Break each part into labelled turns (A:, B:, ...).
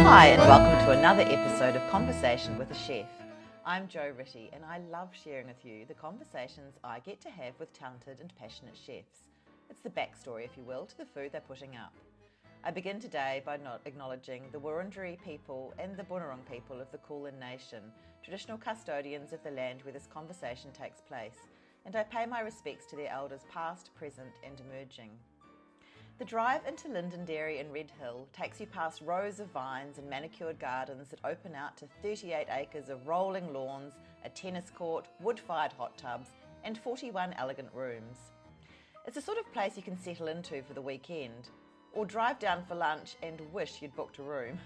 A: Hi and welcome to another episode of Conversation with a Chef. I'm Jo Ritty and I love sharing with you the conversations I get to have with talented and passionate chefs. It's the backstory, if you will, to the food they're putting up. I begin today by acknowledging the Wurundjeri people and the Bunurong people of the Kulin Nation, traditional custodians of the land where this conversation takes place, and I pay my respects to their elders past, present and emerging. The drive into Lindenderry and Red Hill takes you past rows of vines and manicured gardens that open out to 38 acres of rolling lawns, a tennis court, wood-fired hot tubs and 41 elegant rooms. It's the sort of place you can settle into for the weekend, or drive down for lunch and wish you'd booked a room.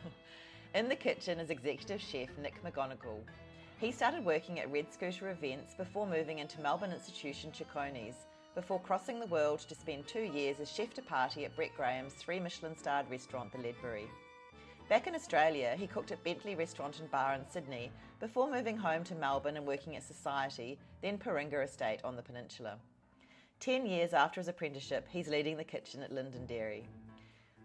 A: In the kitchen is executive chef Nick McGonigal. He started working at Red Scooter Events before moving into Melbourne institution Cecconi's, before crossing the world to spend 2 years as chef de partie at Brett Graham's three-Michelin-starred restaurant, the Ledbury. Back in Australia, he cooked at Bentley Restaurant and Bar in Sydney before moving home to Melbourne and working at Society, then Paringa Estate on the peninsula. 10 years after his apprenticeship, he's leading the kitchen at Lindenderry.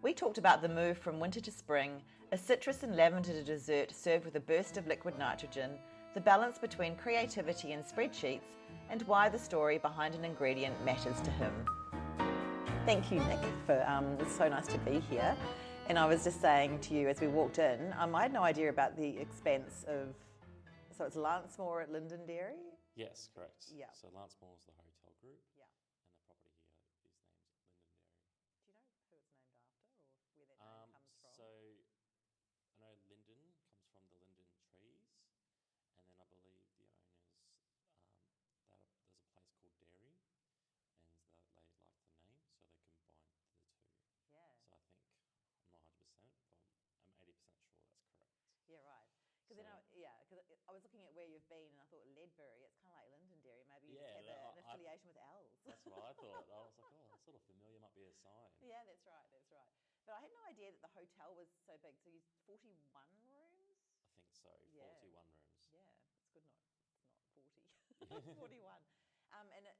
A: We talked about the move from winter to spring, a citrus and lavender dessert served with a burst of liquid nitrogen, the balance between creativity and spreadsheets, and why the story behind an ingredient matters to him. Thank you, Nick, it's so nice to be here. And I was just saying to you as we walked in, I had no idea about the expense of, so it's Lancemore at Lindenderry?
B: Yes, correct.
A: Yeah.
B: So Lancemore is the hotel group.
A: Yeah.
B: And the property here is named Lindenderry.
A: Do you know who it's named after or where that name comes from?
B: So I know linden comes from the linden trees, and then I believe the owners, there's a place called Dairy, and that they like the name, so they combined the two.
A: Yeah.
B: So I think, I'm not 100%, but I'm 80% sure that's correct.
A: Yeah, right. Because I was looking at where you've been and I thought Ledbury, it's kind of like Lindenderry. Maybe you just have an affiliation with L's.
B: That's what I thought. I was like, oh, that's sort of familiar, might be a sign.
A: Yeah, that's right. But I had no idea that the hotel was so big. So you 41 rooms?
B: I think so, 41 rooms.
A: Yeah, it's good it's not 40. 41.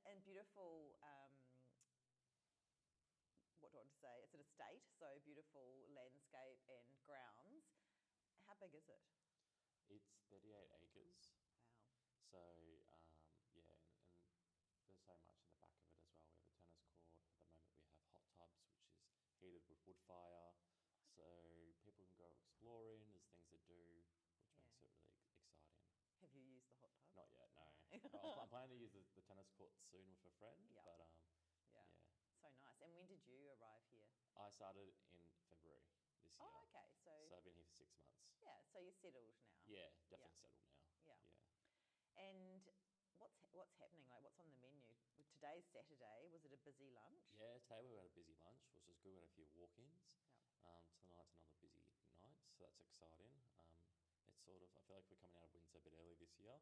A: And beautiful, what do I want to say? It's an estate, so beautiful landscape and grounds. How big is it?
B: It's 38 acres.
A: Wow.
B: So, and there's so much in the back of it as well. We have a tennis court. At the moment, we have hot tubs, which is heated with wood fire. So people can go exploring. There's things to do, which makes it really exciting.
A: Have you used the hot tub?
B: Not yet, no. I'm planning to use the tennis court soon with a friend.
A: Yep.
B: But
A: yeah. So nice. And when did you arrive here?
B: I started in February this year.
A: Oh, okay. So
B: I've been here for 6 months.
A: Yeah. So you're settled now.
B: Yeah, definitely settled now.
A: Yeah. And what's happening? Like, what's on the menu? Today's Saturday. Was it a busy lunch?
B: Yeah, today we had a busy lunch, which was good. We had a few walk-ins.
A: Yep.
B: Tonight's another busy night, so that's exciting. It's sort of, I feel like we're coming out of winter a bit early this year.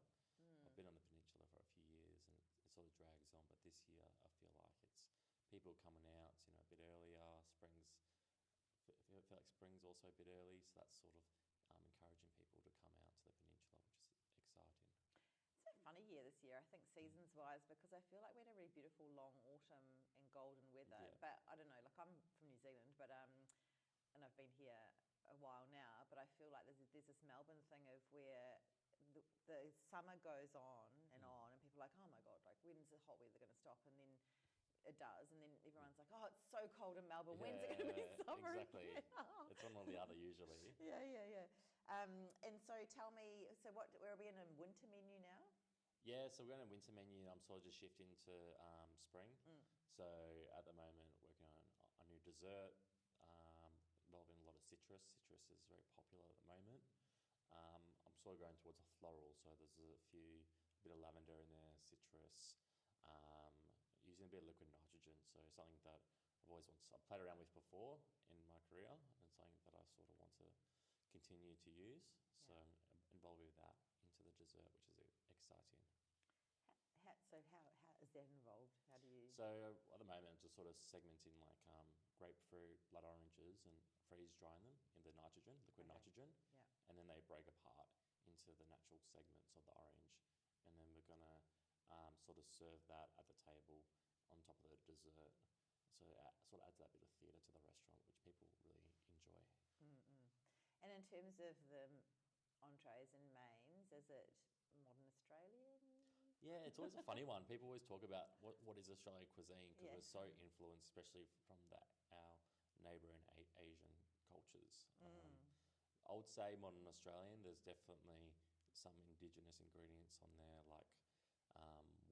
B: I've been on the peninsula for a few years and it sort of drags on, but this year I feel like it's people coming out, a bit earlier. I feel like spring's also a bit early, so that's sort of encouraging people to come out to the peninsula, which is exciting.
A: It's a funny year this year, I think, seasons-wise, because I feel like we had a really beautiful long autumn and golden weather.
B: Yeah.
A: But I don't know, like I'm from New Zealand, but and I've been here a while now, but I feel like there's this Melbourne thing of where the summer goes on, and people are like, oh my God, like when's the hot weather going to stop? And then it does, and then everyone's like, oh, it's so cold in Melbourne, when's it going to be summer?
B: Exactly. It's one or the other usually.
A: Yeah. And so tell me, where are we in a winter menu now?
B: Yeah, so we're on a winter menu. I'm sort of just shifting to spring. So at the moment, working on a new dessert involving a lot of citrus. Citrus is very popular at the moment. I'm sort of going towards a floral, so there's a bit of lavender in there, citrus, using a bit of liquid nitrogen. So something that I've played around with before in my career, and something that I sort of want to continue to use. So I'm involving that into the dessert, which is exciting.
A: How is that involved? How do you?
B: So at the moment, I'm just sort of segmenting like grapefruit, blood oranges, and freeze drying them in the liquid nitrogen, and then they break apart into the natural segments of the orange, and then we're gonna sort of serve that at the table on top of the dessert. So it sort of adds that bit of theatre to the restaurant, which people really enjoy.
A: And in terms of the entrees and mains, is it modern Australian?
B: Yeah, it's always a funny one. People always talk about what is Australian cuisine because we're so influenced, especially from our neighbouring Asian cultures. I would say modern Australian. There's definitely some indigenous ingredients on there, like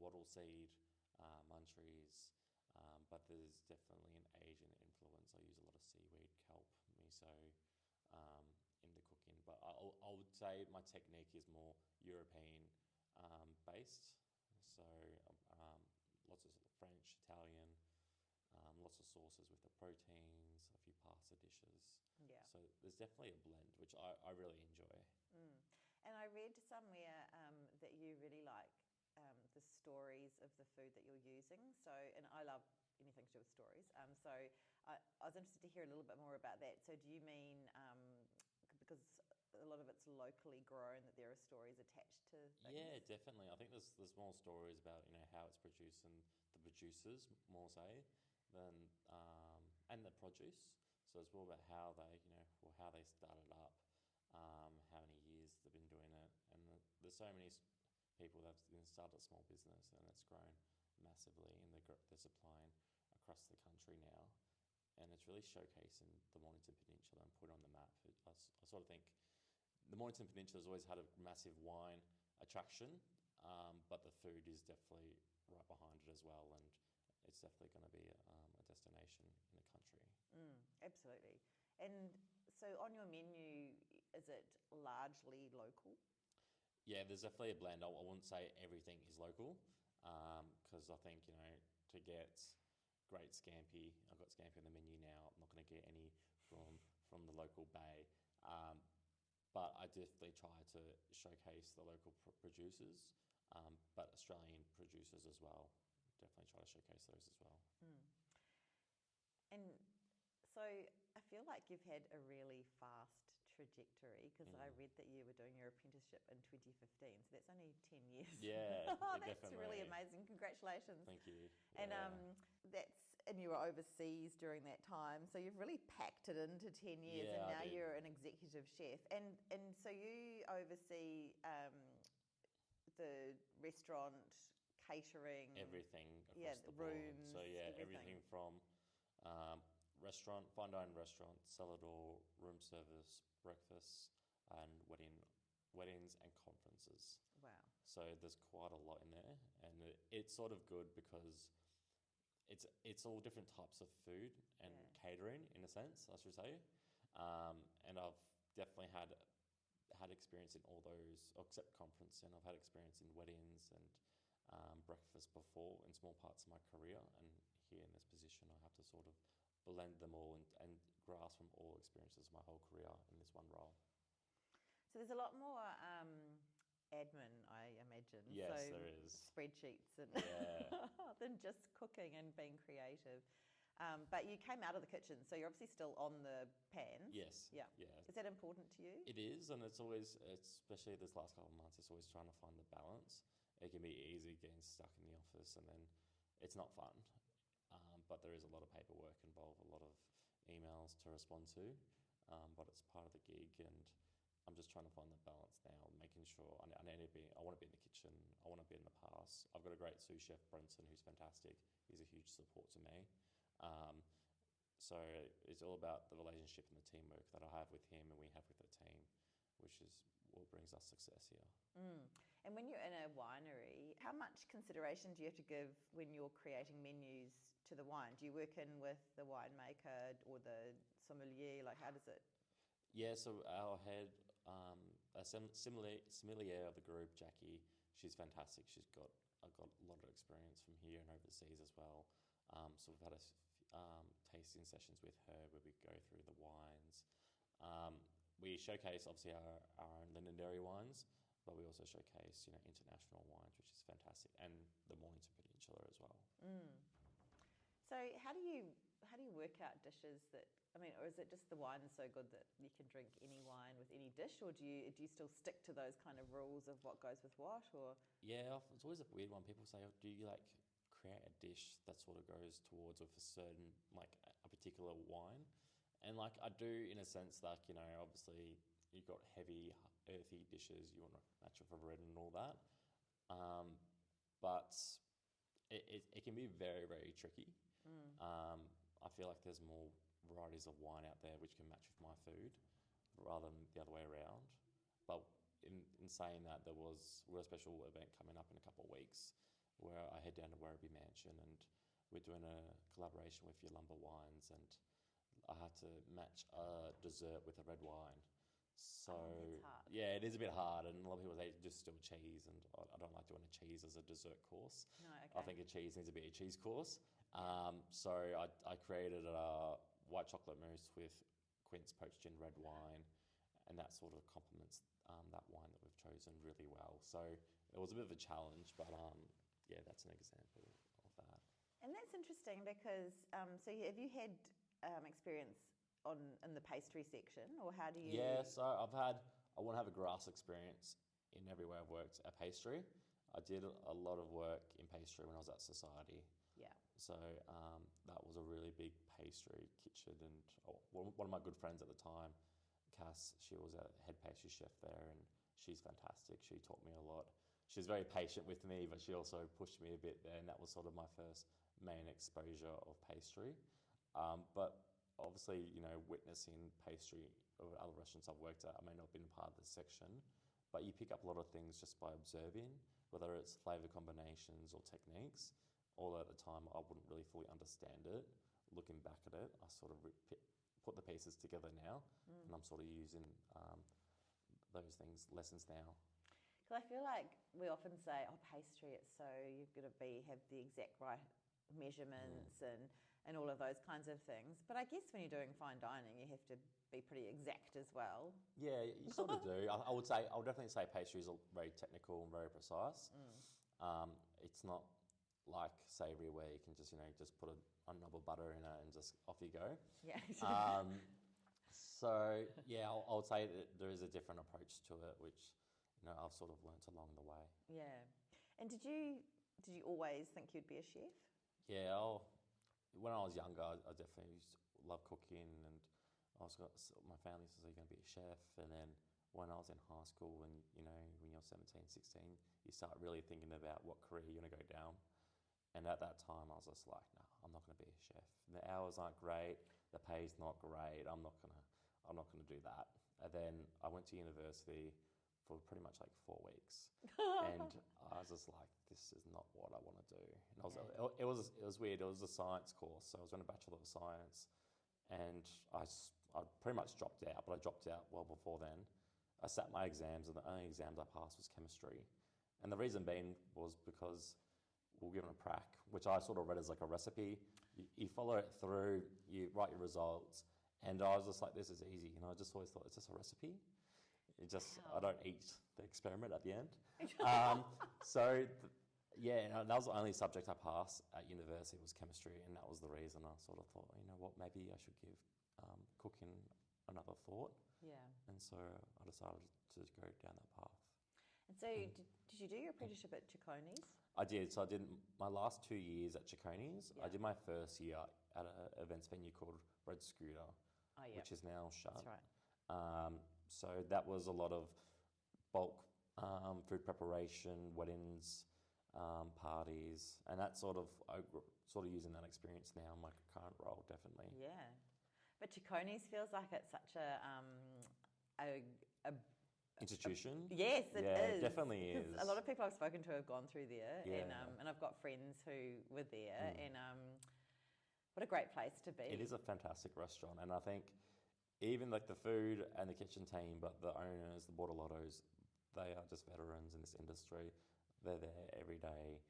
B: wattle seed, muncheries, but there's definitely an Asian influence. I use a lot of seaweed, kelp, miso in the cooking, but I would say my technique is more European based. So lots of French, Italian, lots of sauces with the proteins, a few pasta dishes.
A: Yeah.
B: So there's definitely a blend, which I really enjoy.
A: And I read somewhere that you really like the stories of the food that you're using. So, and I love anything to do with stories. So I was interested to hear a little bit more about that. So do you mean because a lot of it's locally grown that there are stories attached to things?
B: Yeah, definitely. I think there's more stories about how it's produced and the producers more so than and the produce. So it's more about how they how they started up, how many years they've been doing it, and there's so many people that have started a small business and it's grown massively, and they're supplying across the country now, and it's really showcasing the Mornington Peninsula and put it on the map. I sort of think the Mornington Peninsula has always had a massive wine attraction, but the food is definitely right behind it as well, and it's definitely going to be a destination in the country.
A: Absolutely. And so on your menu, is it largely local?
B: Yeah, there's definitely a blend. I wouldn't say everything is local, because I think, to get great scampi, I've got scampi on the menu now. I'm not going to get any from the local bay. But I definitely try to showcase the local producers, but Australian producers as well. Definitely try to showcase those as well.
A: And so I feel like you've had a really fast trajectory, because I read that you were doing your apprenticeship in 2015, so that's only 10 years.
B: Yeah,
A: that's
B: definitely.
A: Really amazing. Congratulations.
B: Thank you.
A: And and you were overseas during that time, so you've really packed it into 10 years, and now you're an executive chef. And so you oversee the restaurant, catering,
B: everything across the board.
A: rooms,
B: So everything from restaurant, fine dining restaurant, cellar door, room service, breakfast, and weddings and conferences.
A: Wow. So
B: there's quite a lot in there, and it's sort of good because it's all different types of food and catering, in a sense, I should say. And I've definitely had experience in all those, except conference, and I've had experience in weddings and breakfast before in small parts of my career, and here in this position I have to sort of blend them all and grasp from all experiences of my whole career in this one role.
A: So there's a lot more admin, I imagine.
B: Yes,
A: so
B: there is.
A: Spreadsheets and than just cooking and being creative. But you came out of the kitchen, so you're obviously still on the pans.
B: Yes.
A: Yeah. Is that important to you?
B: It is, and it's always, especially this last couple of months, it's always trying to find the balance. It can be easy getting stuck in the office, and then it's not fun. But there is a lot of paperwork involved, a lot of emails to respond to, but it's part of the gig, and I'm just trying to find the balance now, making sure I want to be in the kitchen, I want to be in the pass. I've got a great sous chef, Brenton, who's fantastic. He's a huge support to me. So it's all about the relationship and the teamwork that I have with him and we have with the team, which is what brings us success here.
A: And when you're in a winery, how much consideration do you have to give when you're creating menus to the wine? Do you work in with the winemaker or the sommelier? Like, how does it?
B: Yeah, so our head, a sommelier of the group, Jackie, she's fantastic. I've got a lot of experience from here and overseas as well. So we've had tasting sessions with her where we go through the wines. We showcase obviously our own Lindenderry wines, but we also showcase international wines, which is fantastic, and the Mornington Peninsula as well.
A: So how do you work out dishes that? Or is it just the wine is so good that you can drink any wine with any dish, or do you still stick to those kind of rules of what goes with what? Or
B: yeah, it's always a weird one. People say, do you create a dish that sort of goes towards with a certain a particular wine? And like I do in a sense, like, you know, obviously you've got heavy, earthy dishes, you want to match it for bread and all that. But it can be very, very tricky. I feel like there's more varieties of wine out there which can match with my food rather than the other way around. But in saying that, there was a real special event coming up in a couple of weeks where I head down to Werribee Mansion and we're doing a collaboration with Yalumba Wines, and I had to match a dessert with a red wine. So
A: that's hard.
B: yeah, it is a bit hard, and a lot of people say just do a cheese, and I don't like doing a cheese as a dessert course.
A: No, okay.
B: I think a cheese needs to be a cheese course. So I created a white chocolate mousse with quince poached gin red wine, and that sort of complements that wine that we've chosen really well. So it was a bit of a challenge, but yeah, that's an example of that.
A: And that's interesting because, so have you had experience in the pastry section, or how do you?
B: Yeah, so I want to have a grass experience in everywhere I've worked at pastry. I did a lot of work in pastry when I was at Society.
A: Yeah.
B: So that was a really big pastry kitchen, and one of my good friends at the time, Cass, she was a head pastry chef there, and she's fantastic. She taught me a lot. She was very patient with me, but she also pushed me a bit there, and that was sort of my first main exposure of pastry. But obviously, you know, witnessing pastry of other restaurants I've worked at, I may not have been part of the section, but you pick up a lot of things just by observing, whether it's flavour combinations or techniques. Although at the time I wouldn't really fully understand it. Looking back at it, I sort of put the pieces together now, and I'm sort of using those lessons now.
A: Because I feel like we often say, oh, pastry, it's so, you've got to have the exact right measurements and all of those kinds of things. But I guess when you're doing fine dining, you have to be pretty exact as well.
B: Yeah, you sort of do. I would definitely say pastries are very technical and very precise. It's not like savoury where you can just, you know, just put a knob of butter in it and just off you go.
A: Yeah.
B: So yeah, I would say that there is a different approach to it, which, you know, I've sort of learnt along the way.
A: Yeah. And did you always think you'd be a chef?
B: Yeah, when I was younger, I definitely used to love cooking, and my family says, "You're going to be a chef." And then when I was in high school, and you know, when you're 17, 16, you start really thinking about what career you're going to go down. And at that time, I was just like, "No, I'm not going to be a chef. The hours aren't great. The pay's not great. I'm not gonna do that." And then I went to university for pretty much like 4 weeks, and I was just like, "This is not what I want to do." And it was weird. It was a science course, so I was doing a Bachelor of Science, and I pretty much dropped out. But I dropped out well before then. I sat my exams, and the only exams I passed was chemistry, and the reason being was because we were given a prac, which I sort of read as like a recipe. You follow it through, you write your results, and I was just like, this is easy. And I just always thought, it's just a recipe. I don't eat the experiment at the end. That was the only subject I passed at university was chemistry, and that was the reason I sort of thought, you know what, maybe I should give cooking another thought.
A: Yeah.
B: And so I decided to go down that path.
A: And so did you do your apprenticeship at Cecconi's?
B: I did. So I did my last 2 years at Cecconi's.
A: Yeah.
B: I did my first year at an events venue called Red Scooter, which is now shut.
A: That's right.
B: So that was a lot of bulk food preparation, weddings, parties, and that sort of using that experience now in my current role, definitely.
A: Yeah. But Cecconi's feels like it's such a
B: institution.
A: Yes, it is.
B: It definitely is.
A: A lot of people I've spoken to have gone through there,
B: Yeah.
A: and I've got friends who were there, and what a great place to be.
B: It is a fantastic restaurant, and I think even like the food and the kitchen team, but the owners, the Bordelottos, they are just veterans in this industry. They're there every day,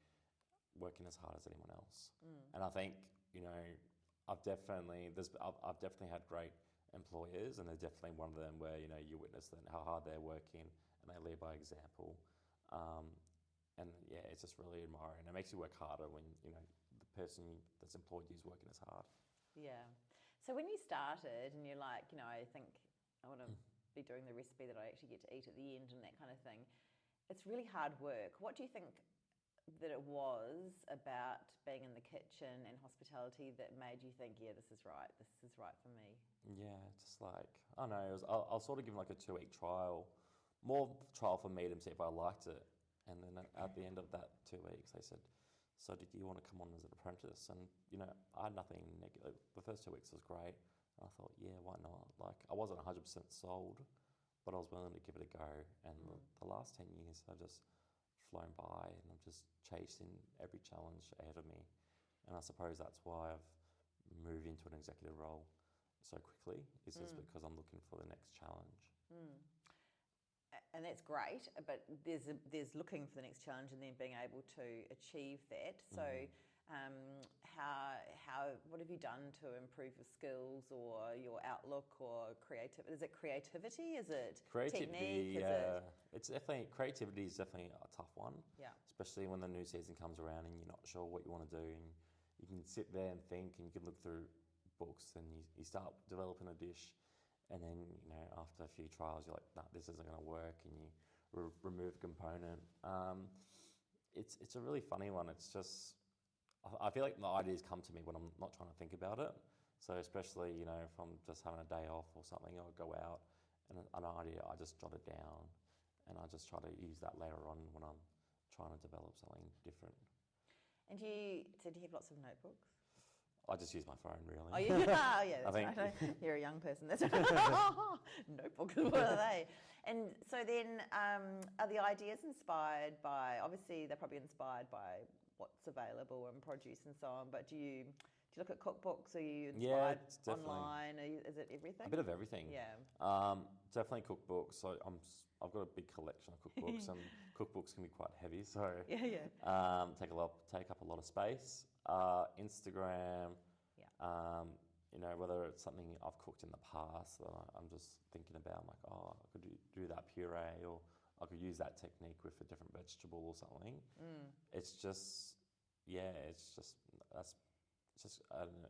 B: working as hard as anyone else. And I think, you know, I've definitely had great employers, and they're definitely one of them where, you know, you witness them, how hard they're working, and they lead by example. And yeah, it's just really admiring. It makes you work harder when, you know, the person that's employed you is working as hard.
A: Yeah. So when you started and you're like, you know, I think I want to be doing the recipe that I actually get to eat at the end and that kind of thing, it's really hard work. What do you think that it was about being in the kitchen and hospitality that made you think, yeah, this is right for me?
B: Yeah, just like, I don't know, I was sort of given like a 2-week trial, more trial for me to see if I liked it. And then at the end of that 2 weeks, they said, so did you want to come on as an apprentice? And, I had nothing negative. The first 2 weeks was great. And I thought, yeah, why not? Like, I wasn't 100% sold, but I was willing to give it a go. And the last 10 years have just flown by, and I'm just chasing every challenge ahead of me. And I suppose that's why I've moved into an executive role so quickly, is just because I'm looking for the next challenge.
A: And that's great, but there's looking for the next challenge and then being able to achieve that. So what have you done to improve your skills or your outlook or creativity? Is it creativity? Is it
B: Creativity?
A: technique?
B: Yeah, it's definitely, creativity is definitely a tough one.
A: Yeah.
B: Especially when the new season comes around and you're not sure what you want to do, and you can sit there and think, and you can look through books, and you start developing a dish, and then after a few trials you're like, nah, this isn't going to work, and you remove a component. It's a really funny one. It's just, I feel like the ideas come to me when I'm not trying to think about it. So especially if I'm just having a day off or something, I'll go out and an idea, I just jot it down, and I just try to use that later on when I'm trying to develop something different.
A: And do you have lots of notebooks?
B: I just use my phone, really.
A: Oh, yeah, that's right. You're a young person. That's notebooks. What are they? And so then, are the ideas inspired by? Obviously, they're probably inspired by what's available and produce and so on. But do you look at cookbooks? Are you inspired online? Is it everything?
B: A bit of everything.
A: Yeah.
B: Definitely cookbooks. So I've got a big collection of cookbooks, and cookbooks can be quite heavy. So take up a lot of space. Instagram.
A: Yeah.
B: Whether it's something I've cooked in the past that I'm just thinking about, like, I could do that puree, or I could use that technique with a different vegetable or something. It's just, I don't know.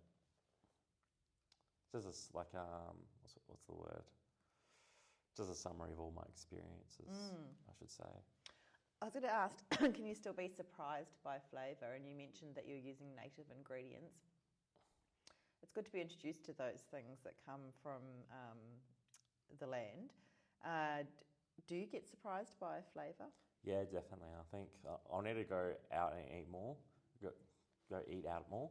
B: Just like what's the word? Just a summary of all my experiences, I should say.
A: I was going to ask, can you still be surprised by flavour? And you mentioned that you're using native ingredients. It's good to be introduced to those things that come from the land. Do you get surprised by flavour?
B: Yeah, definitely. I think I'll need to go out and eat more. Go eat out more.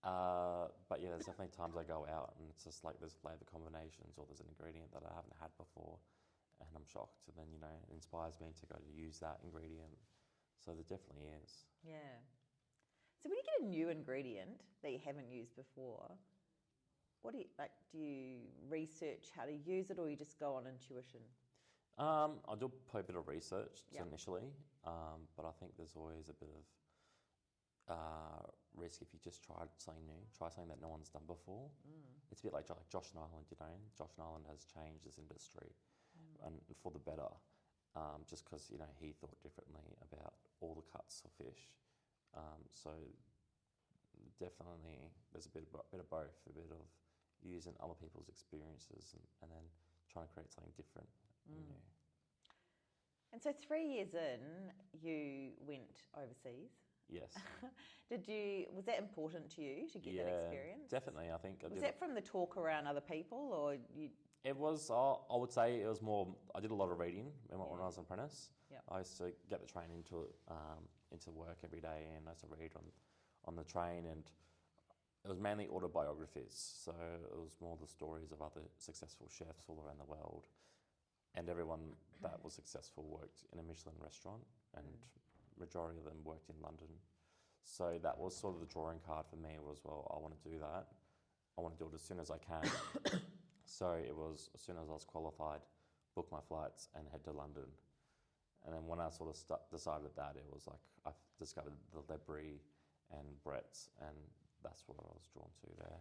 B: But yeah, there's definitely times I go out and it's just like there's flavour combinations, or there's an ingredient that I haven't had before, and I'm shocked. And then it inspires me to go to use that ingredient. So there definitely is.
A: Yeah. So when you get a new ingredient that you haven't used before, what do you like? Do you research how to use it, or you just go on intuition?
B: I do play a bit of research initially, but I think there's always a bit of risk if you just try something new, try something that no one's done before. It's a bit like Josh Nyland, Josh Nyland has changed his industry and for the better, just because he thought differently about all the cuts of fish. So definitely there's a bit of both, a bit of using other people's experiences and then trying to create something different and new.
A: And so 3 years in, you went overseas.
B: Yes.
A: Was that important to you to get that experience?
B: Definitely. I think
A: Was that from the talk around other people, or you?
B: It was. I would say it was more. I did a lot of reading when I was an apprentice.
A: Yep.
B: I used to get the train into work every day, and I used to read on the train, and it was mainly autobiographies. So it was more the stories of other successful chefs all around the world, and everyone that was successful worked in a Michelin restaurant, and majority of them worked in London. So that was sort of the drawing card for me. Was, well, I want to do that. I want to do it as soon as I can. So it was as soon as I was qualified, book my flights and head to London. And then when I sort of decided that, it was like I discovered the Ledbury and Brett's, and that's what I was drawn to there.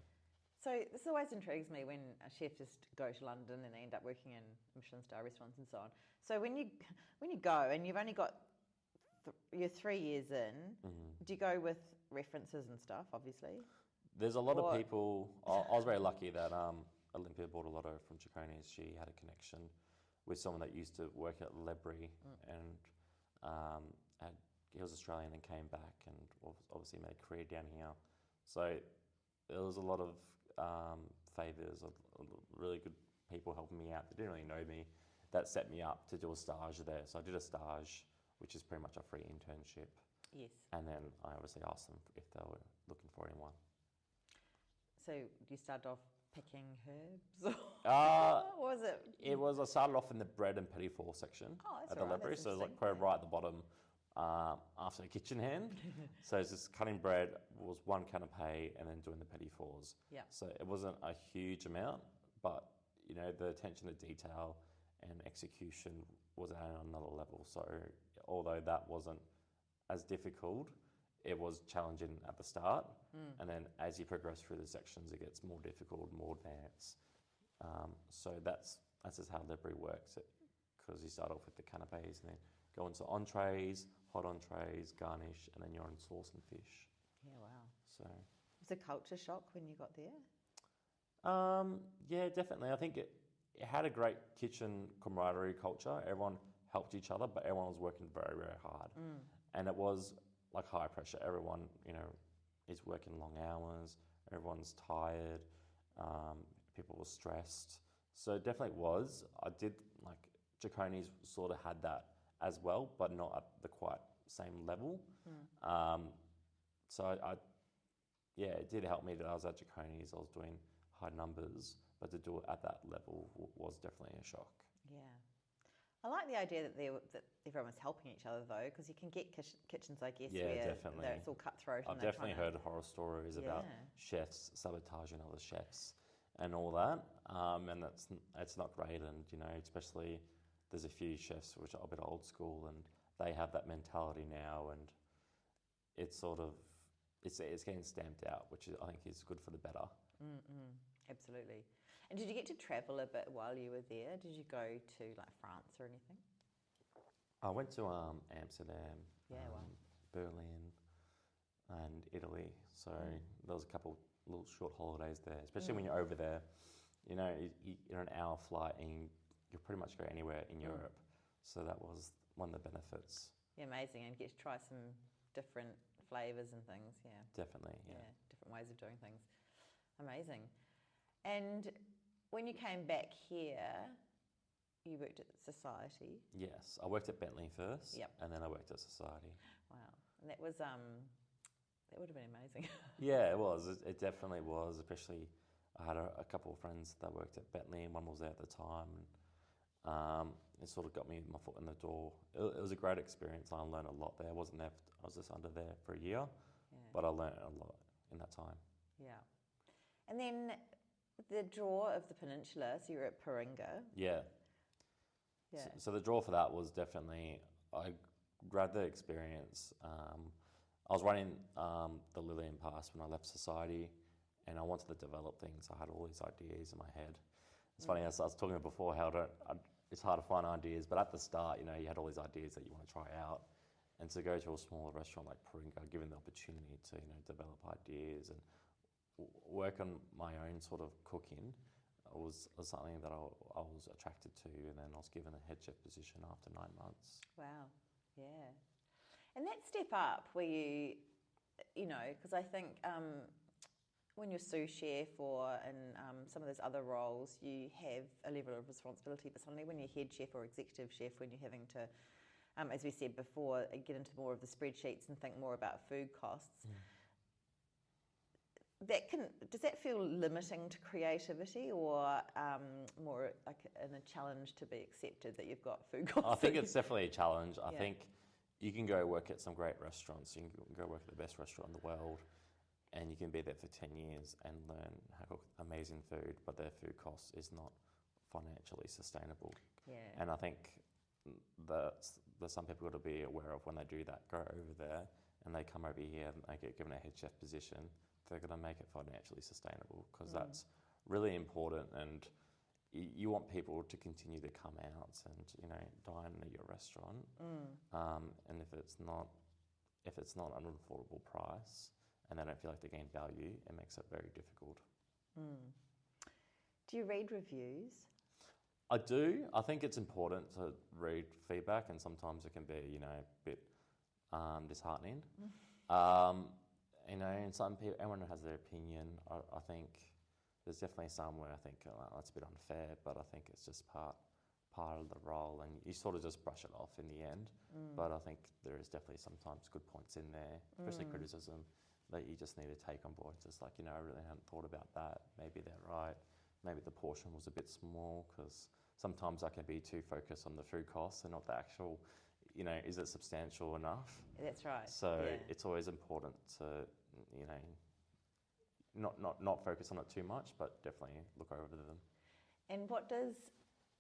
A: So this always intrigues me when a chef just go to London and they end up working in Michelin-star restaurants and so on. So when you go and you've only got you're 3 years in, do you go with references and stuff, obviously?
B: There's a lot of people. I was very lucky that Olympia Bortolotto from Cecconi, she had a connection with someone that used to work at Ledbury and had he was Australian and came back and obviously made a career down here. So there was a lot of favours of really good people helping me out that didn't really know me, that set me up to do a stage there. So I did a stage, which is pretty much a free internship.
A: Yes.
B: And then I obviously asked them if they were looking for anyone.
A: So you started off picking herbs? What was it?
B: I started off in the bread and petit four section at the Ledbury. So it was like probably right at the bottom after the kitchen hand. So it's just cutting bread was one canapé and then doing the petit fours.
A: Yeah.
B: So it wasn't a huge amount, but you know, the attention to detail and execution was at another level. So although that wasn't as difficult, it was challenging at the start. And then as you progress through the sections, it gets more difficult, more advanced. So that's just how Ledbury works, because you start off with the canapes and then go into entrees, hot entrees, garnish, and then you're on sauce and fish.
A: Yeah, wow.
B: So
A: was it a culture shock when you got there?
B: Yeah, definitely. I think it had a great kitchen camaraderie culture. Everyone helped each other, but everyone was working very, very hard. And it was like high pressure. Everyone, you know, is working long hours. Everyone's tired. People were stressed. So it definitely was. I did, like, Cecconi's sort of had that as well, but not at the quite same level. So yeah, it did help me that I was at Cecconi's. I was doing high numbers, but to do it at that level was definitely a shock.
A: Yeah. I like the idea that everyone was helping each other, though, because you can get kitchens, I guess, where
B: definitely.
A: it's all cutthroat.
B: I've definitely heard horror stories about chefs sabotaging other chefs and all that, and it's not great. And you know, especially there's a few chefs which are a bit old school, and they have that mentality now, and it's sort of it's getting stamped out, which I think is good for the better.
A: Absolutely. And did you get to travel a bit while you were there? Did you go to like France or anything?
B: I went to Amsterdam,
A: wow.
B: Berlin, and Italy. So there was a couple little short holidays there. Especially when you're over there, you know, you're an hour flight and you pretty much go anywhere in Europe. So that was one of the benefits.
A: Yeah, amazing, and get to try some different flavours and things. Yeah,
B: definitely. Yeah,
A: different ways of doing things. Amazing. And when you came back here, you worked at Society.
B: Yes, I worked at Bentley first, and then I worked at Society.
A: Wow, and that was that would have been amazing.
B: Yeah, it was. It definitely was. Especially, I had a couple of friends that worked at Bentley, and one was there at the time. And, it sort of got me my foot in the door. It was a great experience. I learned a lot there. I wasn't there. I was just under there for a year, but I learned a lot in that time.
A: Yeah, and then the draw of the peninsula. So you were at Paringa.
B: Yeah. So the draw for that was definitely, I grabbed the experience. I was running the Lillian Pass when I left Society, and I wanted to develop things. I had all these ideas in my head. It's funny, as I was talking before, how it's hard to find ideas, but at the start, you know, you had all these ideas that you want to try out. And to go to a smaller restaurant like Paringa, given the opportunity to, you know, develop ideas and work on my own sort of cooking was something that I was attracted to, and then I was given a head chef position after 9 months. Wow,
A: yeah. And that step up where you know, because I think when you're sous chef or in some of those other roles, you have a level of responsibility, but suddenly when you're head chef or executive chef, when you're having to, as we said before, get into more of the spreadsheets and think more about food costs, does that feel limiting to creativity, or more like a challenge to be accepted that you've got food costs?
B: I think it's definitely a challenge. I think you can go work at some great restaurants. You can go work at the best restaurant in the world, and you can be there for 10 years and learn how to cook amazing food, but their food cost is not financially sustainable.
A: Yeah.
B: And I think that some people got to be aware of when they do that, go over there and they come over here and they get given a head chef position, they're going to make it financially sustainable, because that's really important. And you want people to continue to come out and, you know, dine at your restaurant. And if it's not an affordable price and they don't feel like they're getting value, it makes it very difficult.
A: Do you read reviews?
B: I do. I think it's important to read feedback, and sometimes it can be, you know, a bit disheartening. You know, and some people, everyone has their opinion. I think there's definitely some where I think that's a bit unfair, but I think it's just part of the role, and you sort of just brush it off in the end. But I think there is definitely sometimes good points in there, especially criticism, that you just need to take on board. Just like, you know, I really hadn't thought about that. Maybe they're right. Maybe the portion was a bit small, because sometimes I can be too focused on the food costs and not the actual, you know, is it substantial enough?
A: That's right.
B: So it's always important to, you know, not focus on it too much, but definitely look over them.
A: And what does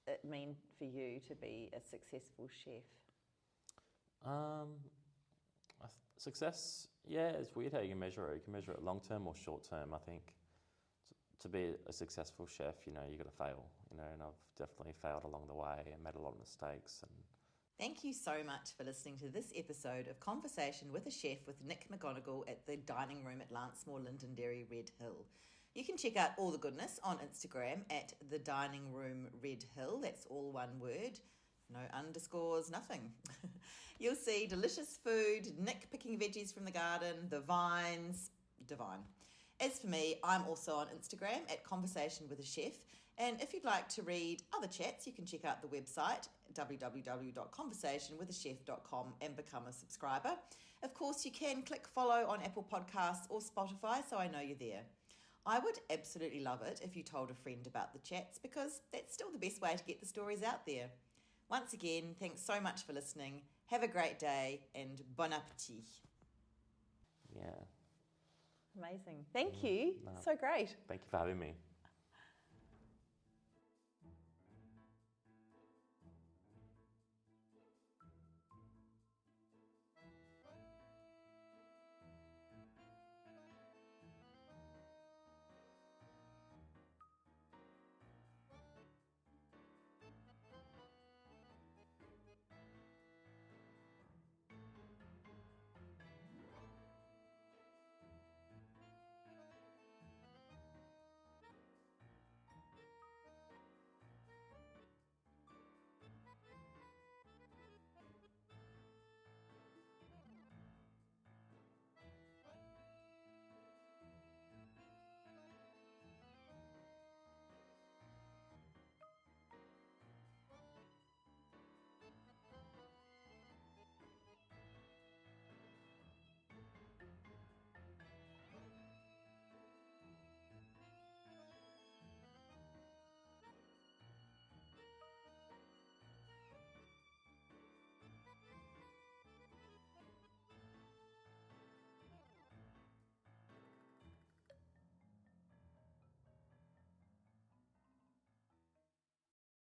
A: it mean for you to be a successful chef?
B: Success, yeah, it's weird how you can measure it. You can measure it long term or short term. I think to be a successful chef, you know, you got to fail, you know, and I've definitely failed along the way and made a lot of mistakes. And
A: thank you so much for listening to this episode of Conversation with a Chef with Nick McGonigal at the dining room at Lancemore Lindenderry, Red Hill. You can check out all the goodness on Instagram at the dining room Red Hill. That's all one word, no underscores, nothing. You'll see delicious food, Nick picking veggies from the garden, the vines, divine. As for me, I'm also on Instagram at Conversation with a Chef. And if you'd like to read other chats, you can check out the website, www.conversationwithachef.com, and become a subscriber. Of course, you can click follow on Apple Podcasts or Spotify, so I know you're there. I would absolutely love it if you told a friend about the chats, because that's still the best way to get the stories out there. Once again, thanks so much for listening. Have a great day and bon appetit.
B: yeah.
A: Amazing. Thank you.
B: No.
A: So great.
B: Thank you for having me.